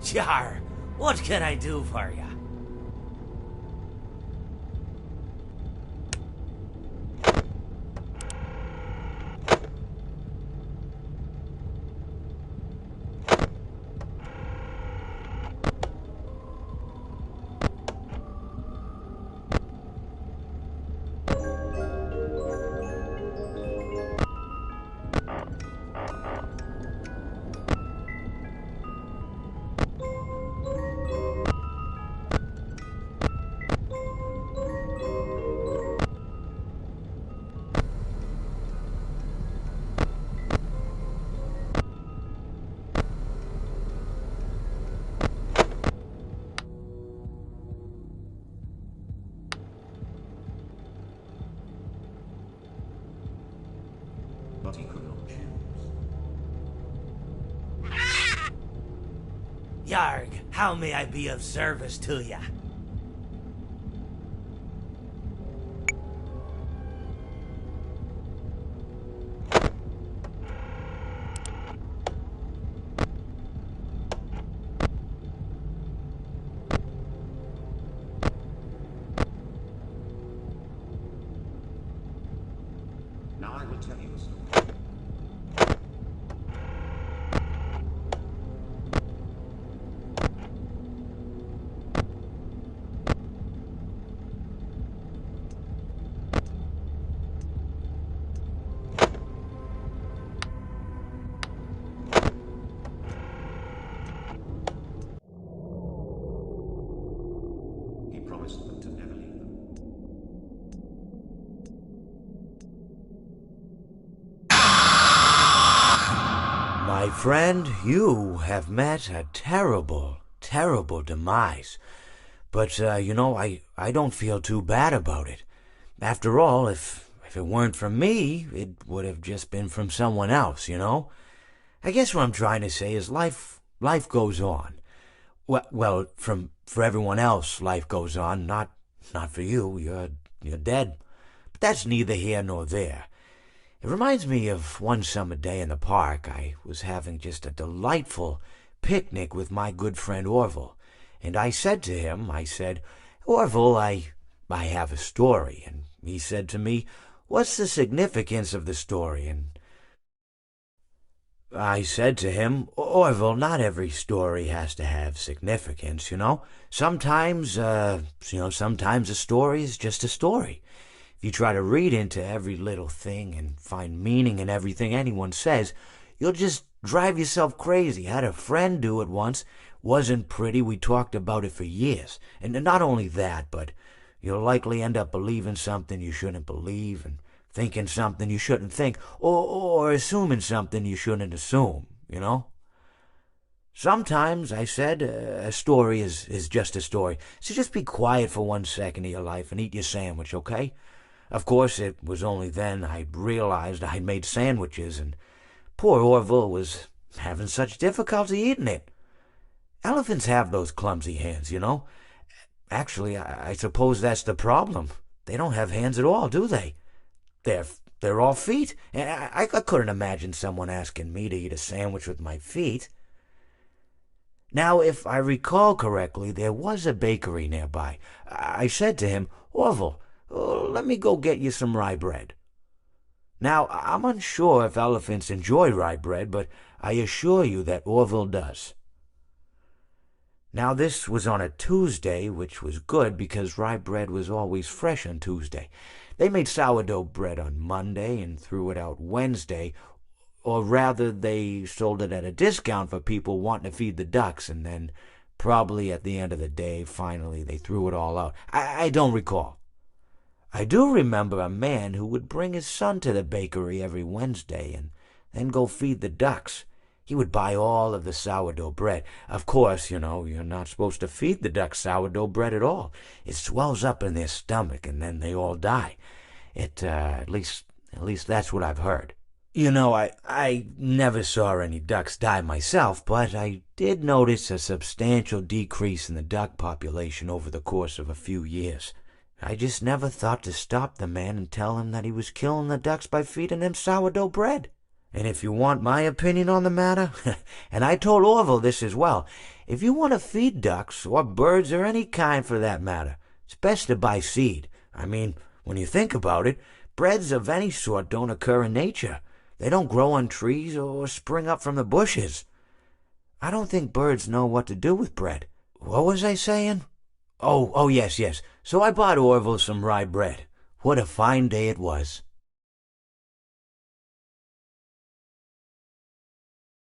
Jar, what can I do for ya? But he could not choose. Yarg, how may I be of service to ya? Now I will tell you a story. He promised them to never leave them. My friend, you have met a terrible, terrible demise. But, I don't feel too bad about it. After all, if it weren't from me, it would have just been from someone else, you know? I guess what I'm trying to say is life goes on. Well, for everyone else, life goes on, not for you. You're dead. But that's neither here nor there. It reminds me of one summer day in the park. I was having just a delightful picnic with my good friend Orville. And I said to him, Orville, I have a story. And he said to me, what's the significance of the story? And I said to him, Orville, not every story has to have significance, you know? Sometimes a story is just a story. If you try to read into every little thing and find meaning in everything anyone says, you'll just drive yourself crazy. I had a friend do it once. Wasn't pretty. We talked about it for years. And not only that, but you'll likely end up believing something you shouldn't believe and thinking something you shouldn't think, or assuming something you shouldn't assume, you know? Sometimes, I said, a story is just a story. So just be quiet for 1 second of your life and eat your sandwich, okay? Of course, it was only then I realized I'd made sandwiches, and poor Orville was having such difficulty eating it. Elephants have those clumsy hands, you know? Actually, I suppose that's the problem. They don't have hands at all, do they? They're all feet. And I couldn't imagine someone asking me to eat a sandwich with my feet. Now, if I recall correctly, there was a bakery nearby. I said to him, Orville, let me go get you some rye bread. Now, I'm unsure if elephants enjoy rye bread, but I assure you that Orville does. Now, this was on a Tuesday, which was good because rye bread was always fresh on Tuesday. They made sourdough bread on Monday and threw it out Wednesday, or rather they sold it at a discount for people wanting to feed the ducks, and then probably at the end of the day, finally, they threw it all out. I don't recall. I do remember a man who would bring his son to the bakery every Wednesday and then go feed the ducks. He would buy all of the sourdough bread. Of course, you know, you're not supposed to feed the ducks sourdough bread at all. It swells up in their stomach and then they all die. At least that's what I've heard. You know, I never saw any ducks die myself, but I did notice a substantial decrease in the duck population over the course of a few years. I just never thought to stop the man and tell him that he was killing the ducks by feeding them sourdough bread. And if you want my opinion on the matter, and I told Orville this as well, if you want to feed ducks, or birds, or any kind for that matter, it's best to buy seed. I mean, when you think about it, breads of any sort don't occur in nature. They don't grow on trees or spring up from the bushes. I don't think birds know what to do with bread. What was I saying? Oh, yes. So I bought Orville some rye bread. What a fine day it was.